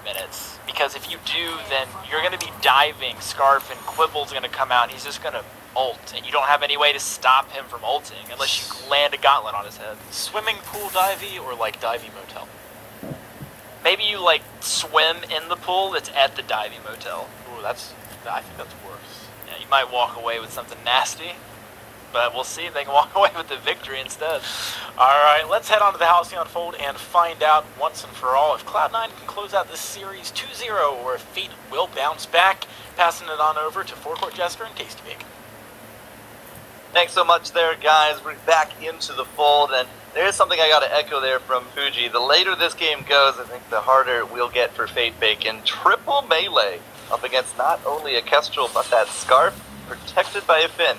minutes. Because if you do, then you're going to be diving. Scarf and Quibble's going to come out, and he's just going to ult. And you don't have any way to stop him from ulting unless you land a gauntlet on his head. Swimming pool divey or like divey motel? Maybe you like swim in the pool that's at the divey motel. Ooh, I think that's worse. Yeah, you might walk away with something nasty. But we'll see if they can walk away with the victory instead. Alright, let's head on to the Halcyon Fold and find out once and for all if Cloud9 can close out this series 2-0 or if Fate will bounce back. Passing it on over to Forecourt Jester and Tasty Bacon. Thanks so much there, guys. We're back into the fold, and there's something I got to echo there from Fuji. The later this game goes, I think the harder we'll get for Fate Bacon. Triple melee up against not only a Kestrel, but that Scarf protected by a Finn.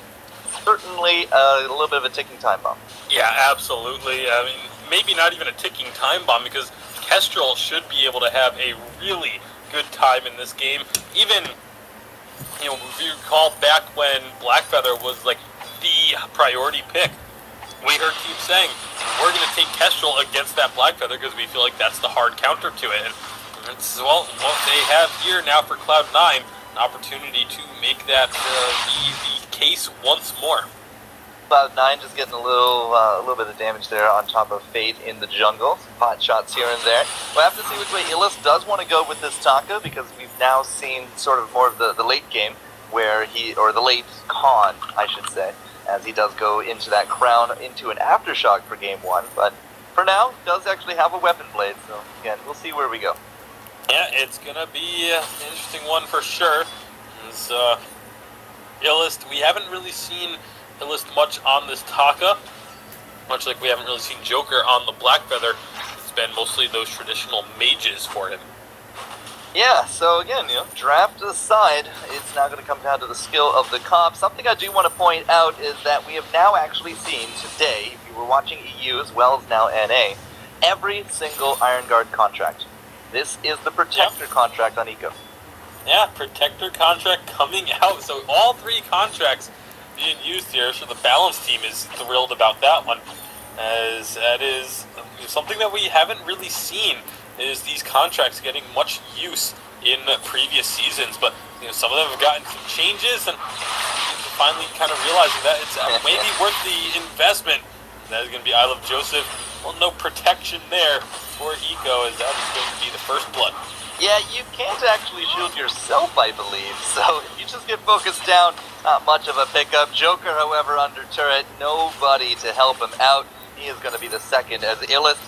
Certainly a little bit of a ticking time bomb. Yeah, absolutely. I mean, maybe not even a ticking time bomb, because Kestrel should be able to have a really good time in this game. Even, if you recall back when Blackfeather was like the priority pick, we heard teams saying, we're going to take Kestrel against that Blackfeather because we feel like that's the hard counter to it. And it's, what they have here now for Cloud9, an opportunity to make that the case once more. Cloud9 just getting a little bit of damage there on top of Fate in the jungle. Some pot shots here and there. We'll have to see which way Illis does want to go with this Taka, because we've now seen sort of more of the late game, where the late con, I should say, as he does go into that crown, into an aftershock for game 1. But for now, does actually have a weapon blade, so again, we'll see where we go. Yeah, it's going to be an interesting one for sure. Illist, we haven't really seen Illist much on this Taka, much like we haven't really seen Joker on the Blackfeather. It's been mostly those traditional mages for him. Yeah, so again, draft aside, it's now going to come down to the skill of the comp. Something I do want to point out is that we have now actually seen today, if you were watching EU as well as now NA, every single Iron Guard contract. This is the Protector contract on Eco. Yeah, Protector contract coming out. So all 3 contracts being used here. So the Balance team is thrilled about that one, as that is something that we haven't really seen, is these contracts getting much use in previous seasons. But some of them have gotten some changes, and finally kind of realizing that it's maybe worth the investment. That is going to be I Love Joseph. Well, no protection there for Eco, as that is going to be the first blood. Yeah, you can't actually shield yourself, I believe, so if you just get focused down, not much of a pickup. Joker, however, under turret, nobody to help him out. He is going to be the second as Illist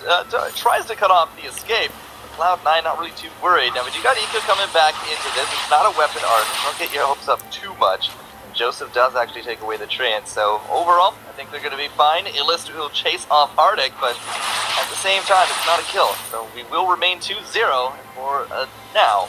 tries to cut off the escape. Cloud9 not really too worried. Now, but you got Eco coming back into this. It's not a weapon arc. Don't get your hopes up too much. And Joseph does actually take away the trance, so overall, I think they're going to be fine. Illist will chase off Arctic, but at the same time, it's not a kill. So we will remain 2-0 for now.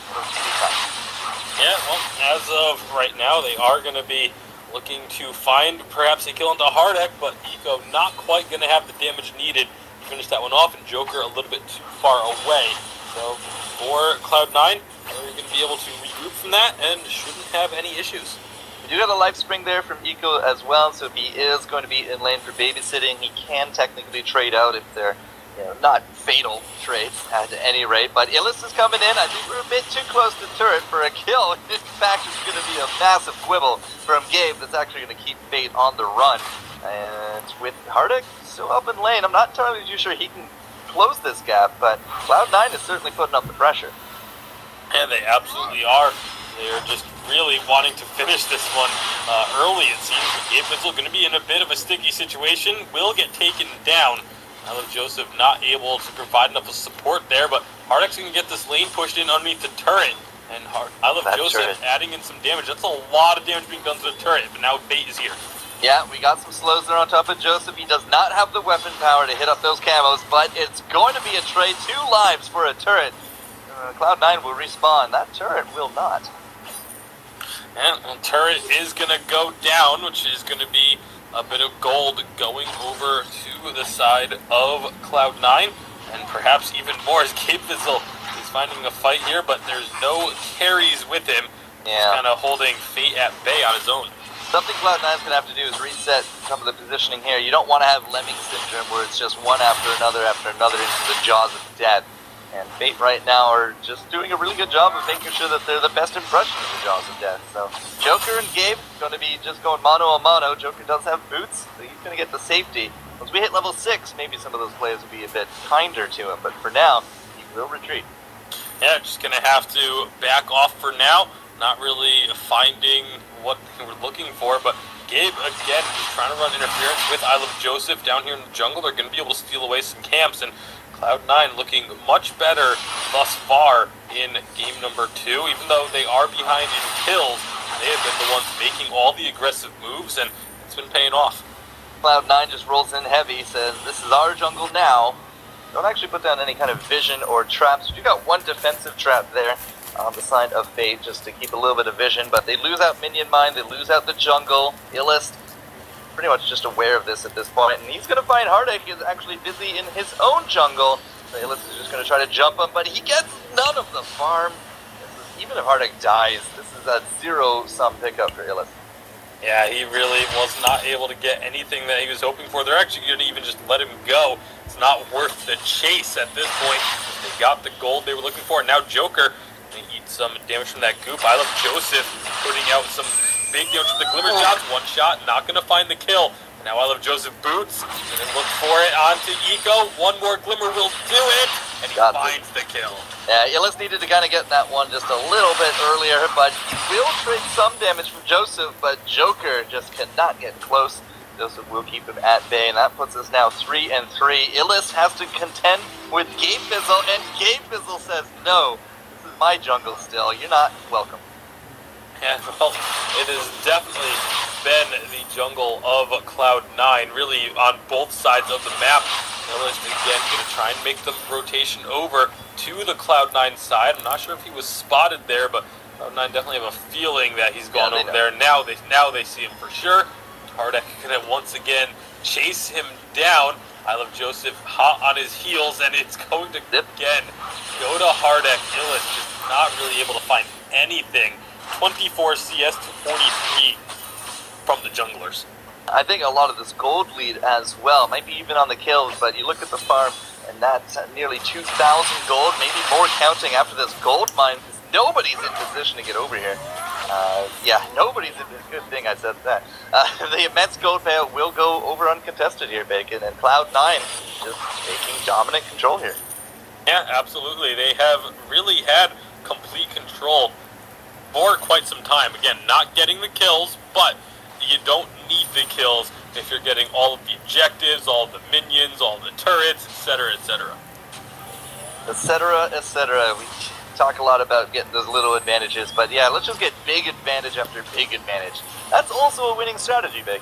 Yeah, well, as of right now, they are going to be looking to find perhaps a kill into Hardek, but Eco not quite going to have the damage needed to finish that one off, and Joker a little bit too far away. So for Cloud9, they're going to be able to regroup from that and shouldn't have any issues. We do got a life spring there from Eco as well, so if he is going to be in lane for babysitting, he can technically trade out if they're not fatal trades at any rate. But Illis is coming in. I think we're a bit too close to turret for a kill. In fact, it's going to be a massive quibble from Gabe that's actually going to keep Fate on the run. And with Hardek still up in lane, I'm not entirely too sure he can close this gap, but Cloud9 is certainly putting up the pressure. And they absolutely are. They're just really wanting to finish this one early. It seems Gabe Fizzle going to be in a bit of a sticky situation, will get taken down. I Love Joseph not able to provide enough support there, but Hardek's going to get this lane pushed in underneath the turret. And I Love Joseph adding in some damage. That's a lot of damage being done to the turret, but now Fate is here. Yeah, we got some slows there on top of Joseph. He does not have the weapon power to hit up those camos, but it's going to be a trade. 2 lives for a turret. Cloud9 will respawn. That turret will not. And the turret is going to go down, which is going to be a bit of gold going over to the side of Cloud9, and perhaps even more as Gabe Fizzle is finding a fight here, but there's no carries with him. Yeah. He's kind of holding Fate at bay on his own. Something Cloud9's going to have to do is reset some of the positioning here. You don't want to have Lemming Syndrome where it's just one after another into the jaws of death. And Fate right now are just doing a really good job of making sure that they're the best impression of the Jaws of Death. So Joker and Gabe going to be just going mano a mano. Joker does have boots, so he's going to get the safety. Once we hit level 6, maybe some of those players will be a bit kinder to him, but for now, he will retreat. Yeah, just going to have to back off for now. Not really finding what we're looking for, but Gabe, again, is trying to run interference with I Love Joseph down here in the jungle. They're going to be able to steal away some camps, and Cloud9 looking much better thus far in game number 2. Even though they are behind in kills, they have been the ones making all the aggressive moves, and it's been paying off. Cloud9 just rolls in heavy, says, this is our jungle now. Don't actually put down any kind of vision or traps. You got one defensive trap there on the side of Fate just to keep a little bit of vision, but they lose out Minion Mine, they lose out the jungle. Illust pretty much just aware of this at this point, and he's going to find Hardek is actually busy in his own jungle. So Illust is just going to try to jump him, but he gets none of the farm. Even if Hardek dies, this is a zero-sum pickup for Illust. Yeah, he really was not able to get anything that he was hoping for. They're actually going to even just let him go. It's not worth the chase at this point. They got the gold they were looking for. Now Joker, they eat some damage from that goop. I Love Joseph putting out some big damage from the glimmer shots. One shot, not going to find the kill. Now I Love Joseph boots, and then look for it onto Eco. One more glimmer will do it, and he finds the kill. Yeah, Illust needed to kind of get that one just a little bit earlier, but he will trade some damage from Joseph, but Joker just cannot get close. Joseph will keep him at bay, and that puts us now 3-3. Illust has to contend with Gabe Fizzle, and Gabe Fizzle says, no, this is my jungle still. You're not welcome. Yeah, well, it has definitely been the jungle of Cloud9, really on both sides of the map. Illust, again, going to try and make the rotation over to the Cloud9 side. I'm not sure if he was spotted there, but Cloud9 definitely have a feeling that he's gone over there. Now they see him for sure. Hardek going to once again chase him down. I Love Joseph hot on his heels, and it's going to, again, go to Hardek. Illust just not really able to find anything. 24 CS to 43 from the junglers. I think a lot of this gold lead as well, might be even on the kills, but you look at the farm, and that's at nearly 2,000 gold, maybe more counting after this gold mine. Nobody's in position to get over here. Yeah, nobody's in this. Good thing I said that. The immense gold payout will go over uncontested here, Bacon, and Cloud9 just taking dominant control here. Yeah, absolutely. They have really had complete control for quite some time. Again, not getting the kills, but you don't need the kills if you're getting all of the objectives, all of the minions, all of the turrets, etc., etc. Etc., etc. We talk a lot about getting those little advantages, but yeah, let's just get big advantage after big advantage. That's also a winning strategy, Big.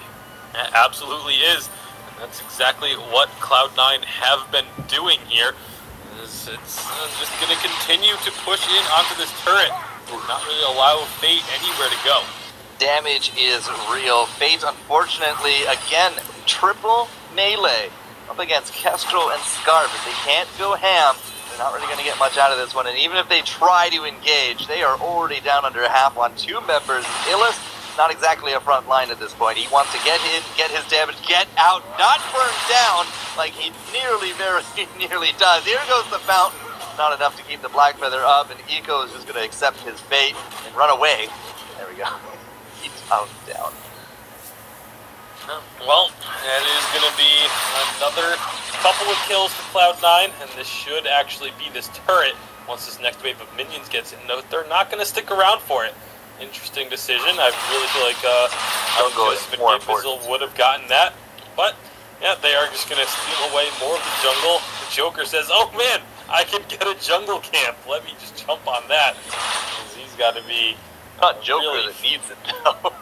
It absolutely is. And that's exactly what Cloud9 have been doing here. It's just going to continue to push in onto this turret. Not really allow Fate anywhere to go. Damage is real. Fate, unfortunately, again, triple melee up against Kestrel and Scarf. If they can't go ham, they're not really going to get much out of this one. And even if they try to engage, they are already down under half on 2 members. Illust, not exactly a front line at this point. He wants to get in, get his damage, get out, not burn down like he very nearly does. Here goes the fountain. Not enough to keep the Black Feather up, and Eco is just going to accept his fate and run away. There we go. He's out down. Well, that is going to be another couple of kills for Cloud9, and this should actually be this turret once this next wave of minions gets in. No, they're not going to stick around for it. Interesting decision. I really feel like Joseph and Gabe Fizzle would have gotten that, but yeah, they are just going to steal away more of the jungle. The Joker says, oh man, I can get a jungle camp. Let me just jump on that. He's got to be not Joker really, that needs it though.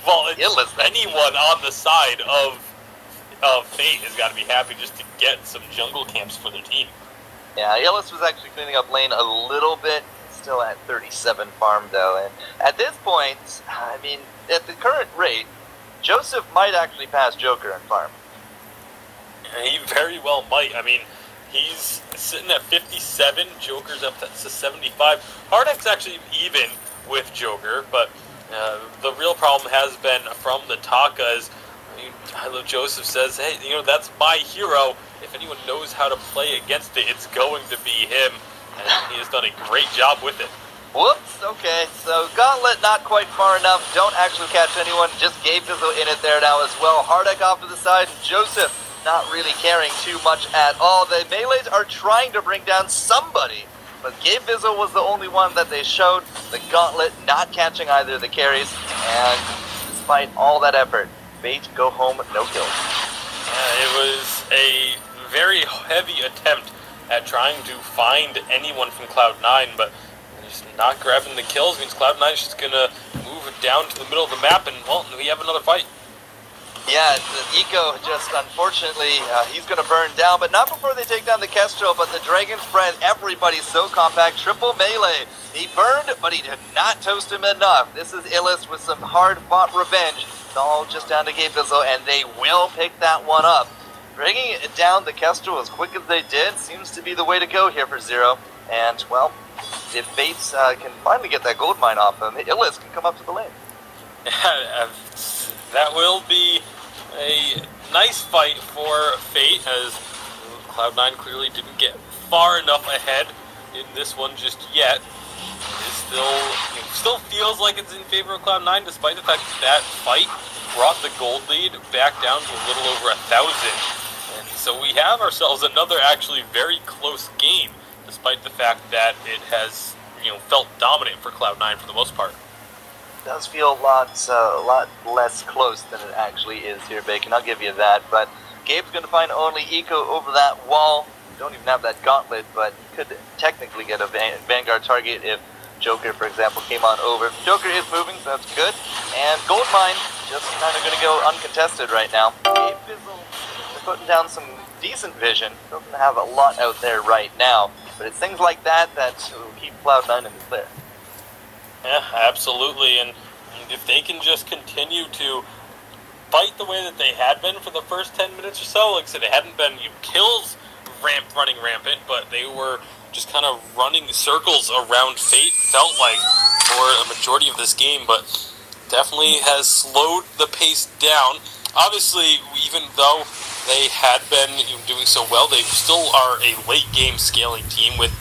Well, it's anyone on the side of Fate has got to be happy just to get some jungle camps for their team. Yeah, Illust was actually cleaning up lane a little bit. Still at 37 farm though, and at this point, I mean, at the current rate, Joseph might actually pass Joker in farm. He very well might. I mean, he's sitting at 57. Joker's up to 75. Hardek's actually even with Joker, but the real problem has been from the Takas. I mean, I Love Joseph says, hey, that's my hero. If anyone knows how to play against it, it's going to be him. and he has done a great job with it. Whoops, okay, so Gauntlet not quite far enough, don't actually catch anyone, just Gabe Fizzle in it there now as well. Hardek off to the side, and Joseph not really caring too much at all. The Melees are trying to bring down somebody, but Gabe Fizzle was the only one that they showed. The Gauntlet not catching either of the carries, and despite all that effort, Fate go home, no kills. It was a very heavy attempt at trying to find anyone from Cloud9, but just not grabbing the kills means Cloud9 is just going to move it down to the middle of the map, and, well, we have another fight. Yeah, the Eco just, unfortunately, he's going to burn down, but not before they take down the Kestrel, but the Dragon's Breath, everybody's so compact, triple melee. He burned, but he did not toast him enough. This is Illis with some hard-fought revenge. It's all just down to Gabe Fizzle, and they will pick that one up. Bringing it down the Kestrel as quick as they did seems to be the way to go here for Zero. And, well, if Fates can finally get that gold mine off him, Illis can come up to the lane. That will be a nice fight for Fate, as Cloud9 clearly didn't get far enough ahead in this one just yet. It still feels like it's in favor of Cloud9, despite the fact that fight brought the gold lead back down to a little over 1,000. And so we have ourselves another actually very close game, despite the fact that it has felt dominant for Cloud9 for the most part. It does feel a lot less close than it actually is here, Bacon. I'll give you that. But Gabe's going to find only Eco over that wall. Don't even have that gauntlet, but he could technically get a Vanguard target if Joker, for example, came on over. Joker is moving, so that's good. And Gold Mine just kind of going to go uncontested right now. Gabe Fizzle is putting down some decent vision. Doesn't have a lot out there right now, but it's things like that will keep Cloud9 in the clear. Yeah, absolutely. And if they can just continue to fight the way that they had been for the first 10 minutes or so, like I said, it hadn't been kills running rampant, but they were just kind of running circles around Fate, felt like, for a majority of this game, but definitely has slowed the pace down. Obviously, even though they had been doing so well, they still are a late game scaling team with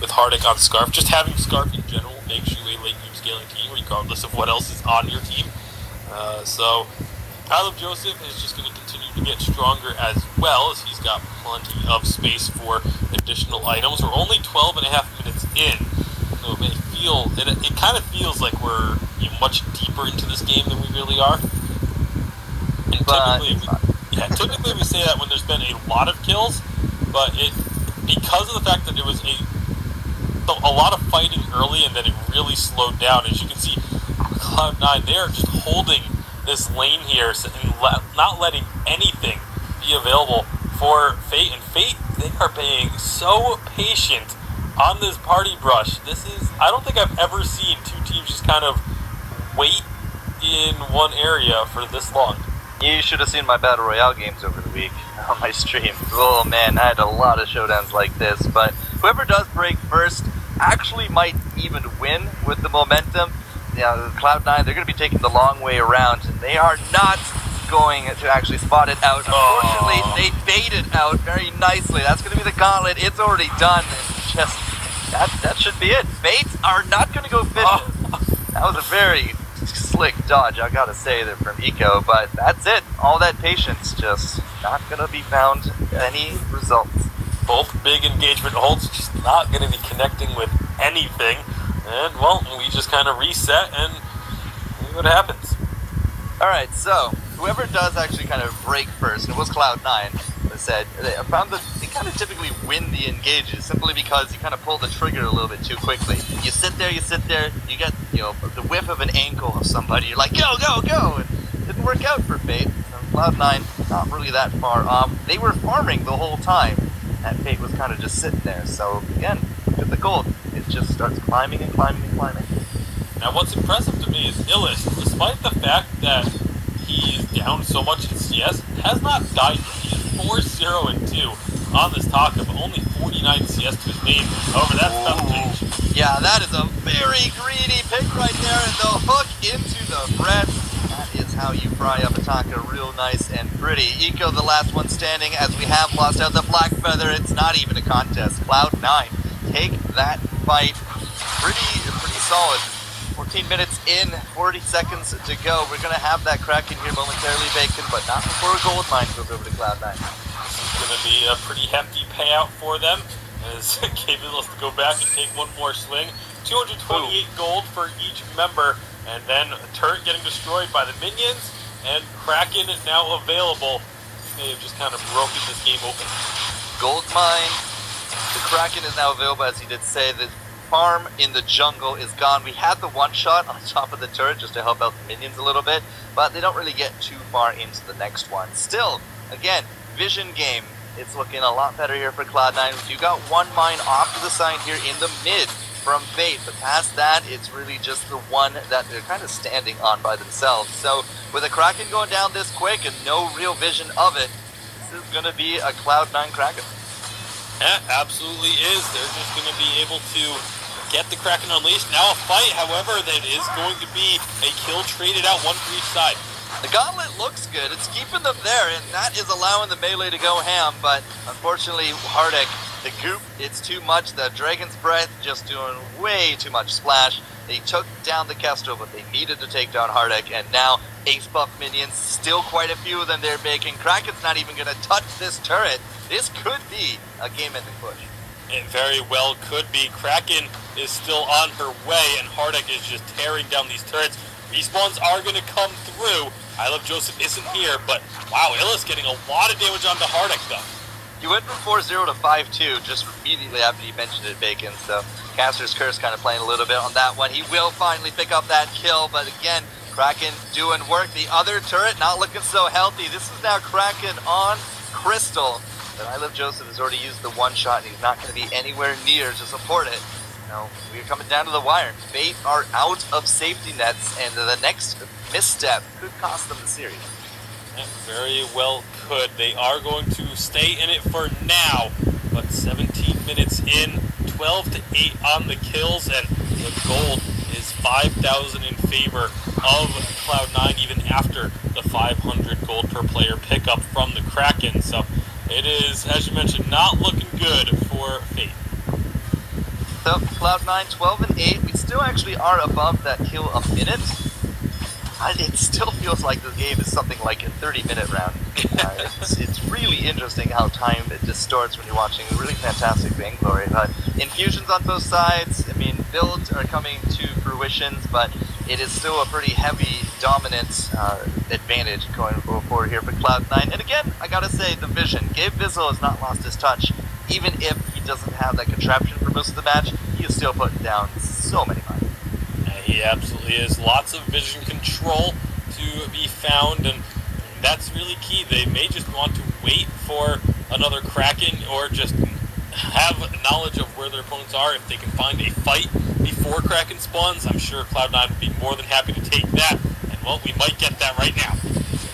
Hardek on Scarf. Just having Scarf in general makes you a late game scaling team, regardless of what else is on your team. So Caleb Joseph is just going to continue to get stronger as well, as he's got plenty of space for additional items. We're only 12 and a half minutes in, so it kind of feels like we're much deeper into this game than we really are. And typically we say that when there's been a lot of kills, but because of the fact that there was a lot of fighting early and then it really slowed down. As you can see, Cloud9, they are just holding this lane here and not letting anything be available for Fate. And Fate, they are being so patient on this party brush. I don't think I've ever seen two teams just kind of wait in one area for this long. You should have seen my Battle Royale games over the week on my stream. Oh man, I had a lot of showdowns like this, but whoever does break first actually might even win with the momentum. Cloud9, they're going to be taking the long way around, and they are not going to actually spot it out. Unfortunately, they bait it out very nicely. That's going to be the gauntlet. It's already done. And that should be it. Fates are not going to go fishing. That was a very slick dodge, I gotta say, there from Eco, but that's it. All that patience, just not gonna be found any results. Both big engagement holds, just not gonna be connecting with anything, and well, we just kind of reset and see what happens. Alright, so whoever does actually kind of break first, and it was Cloud9, that said, I found that they kind of typically win the engages simply because you kind of pull the trigger a little bit too quickly. You sit there, you get the whiff of an ankle of somebody, you're like, go, go, go! And it didn't work out for Fate. So Cloud9, not really that far off. They were farming the whole time, and Fate was kind of just sitting there. So again, with the gold, it just starts climbing and climbing and climbing. Now what's impressive to me is Illis, despite the fact that he is down so much in CS, has not died. He is 4-0-2 on this Taka, but only 49 CS to his name. However, that's about to change. Yeah, that is a very greedy pick right there, and the hook into the breast. That is how you fry up a Taka real nice and pretty. Eco, the last one standing, as we have lost out the Black Feather. It's not even a contest. Cloud9 take that fight. Pretty solid. 14 minutes in, 40 seconds to go. We're going to have that Kraken here momentarily, Bacon, but not before a gold mine goes over to Cloud9. It's going to be a pretty hefty payout for them, as Cable has to go back and take one more swing. 228 gold for each member, and then a turret getting destroyed by the minions, and Kraken now available. They have just kind of broken this game open. Gold mine. The Kraken is now available, as he did say. The farm in the jungle is gone. We had the one shot on top of the turret just to help out the minions a little bit, but they don't really get too far into the next one. Still, again, vision game. It's looking a lot better here for Cloud9. You got one mine off to the side here in the mid from Fate, but past that, it's really just the one that they're kind of standing on by themselves. So with a Kraken going down this quick and no real vision of it, this is going to be a Cloud9 Kraken. Yeah, absolutely is. They're just going to be able to get the Kraken unleashed. Now a fight, however, that is going to be a kill traded out, one for each side. The gauntlet looks good. It's keeping them there, and that is allowing the melee to go ham, but unfortunately, Hardek, the goop, it's too much. The Dragon's Breath just doing way too much splash. They took down the Kestrel, but they needed to take down Hardek, and now Ace Buff minions, still quite a few of them there baking. Kraken's not even going to touch this turret. This could be a game-ending push. It very well could be. Kraken is still on her way, and Hardek is just tearing down these turrets. Respawns are going to come through. I Love Joseph isn't here, but wow, Illa's getting a lot of damage onto Hardek, though. He went from 4-0 to 5-2 just immediately after you mentioned it, Bacon, so Caster's Curse kind of playing a little bit on that one. He will finally pick up that kill, but again, Kraken doing work. The other turret not looking so healthy. This is now Kraken on Crystal, but I Love Joseph has already used the one shot, and he's not going to be anywhere near to support it. No, we're coming down to the wire. Fate are out of safety nets, and the next misstep could cost them the series. Yeah, very well could. They are going to stay in it for now, but 17 minutes in, 12 to 8 on the kills, and the gold is 5,000 in favor of Cloud9, even after the 500 gold per player pickup from the Kraken. So it is, as you mentioned, not looking good for Fate. So Cloud9, 12 and 8. We still actually are above that kill a minute. It still feels like this game is something like a 30-minute round. It's really interesting how time distorts when you're watching a really fantastic Vainglory. But infusions on both sides, I mean, builds are coming to fruition, but it is still a pretty heavy dominance advantage going forward here for Cloud9. And again, I gotta say, the vision. Gabe Vizzle has not lost his touch. Even if he doesn't have that contraption for most of the match, he is still putting down so many mines. He absolutely is. Lots of vision control to be found, and that's really key. They may just want to wait for another Kraken or just have knowledge of where their opponents are. If they can find a fight before Kraken spawns, I'm sure Cloud9 would be more than happy to take that, and well, we might get that right now.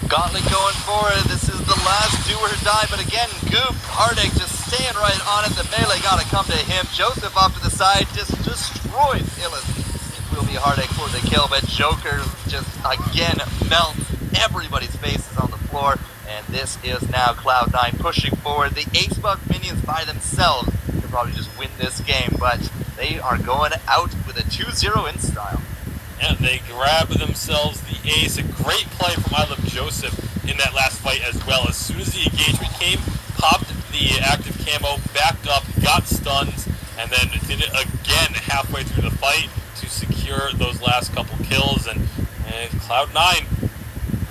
Gauntlet going forward. This is the last do or die, but again, Goop, Hardek just staying right on it. The melee gotta come to him. Joseph off to the side just destroys Illis. It will be Hardek for the kill, but Joker just again melts everybody's faces on the floor, and this is now Cloud9 pushing forward. The Ace Buff minions by themselves could probably just win this game, but they are going out with a 2-0 in style. And they grab themselves the ace. A great play from I Love Joseph in that last fight as well. As soon as the engagement came, popped the active camo, backed up, got stuns, and then did it again halfway through the fight to secure those last couple kills. And Cloud9,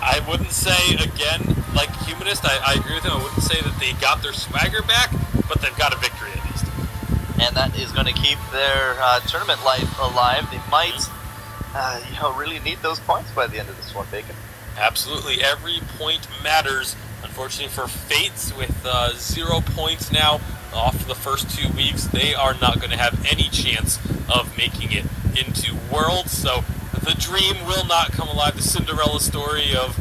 I wouldn't say, again, like Humanist, I agree with him, I wouldn't say that they got their swagger back, but they've got a victory at least. And that is going to keep their tournament life alive. They might... really need those points by the end of this one, Bacon. Absolutely, every point matters. Unfortunately for Fates, with 0 points now off the first 2 weeks, they are not going to have any chance of making it into Worlds. So the dream will not come alive. The Cinderella story of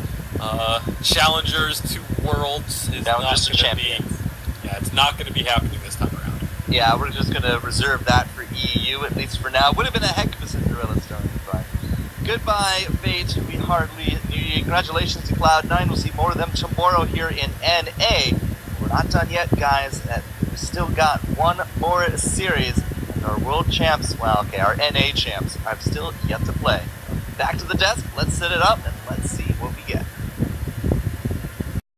challengers to Worlds is not going to be. Yeah, it's not going to be happening this time around. Yeah, we're just going to reserve that for EU, at least for now. Would have been a heck of a Cinderella story, but goodbye, Fate. We hardly knew you. Congratulations to Cloud9. We'll see more of them tomorrow here in NA. We're not done yet, guys. We've still got one more series our world champs, well, okay, our NA champs, have still yet to play. Back to the desk, let's set it up, and let's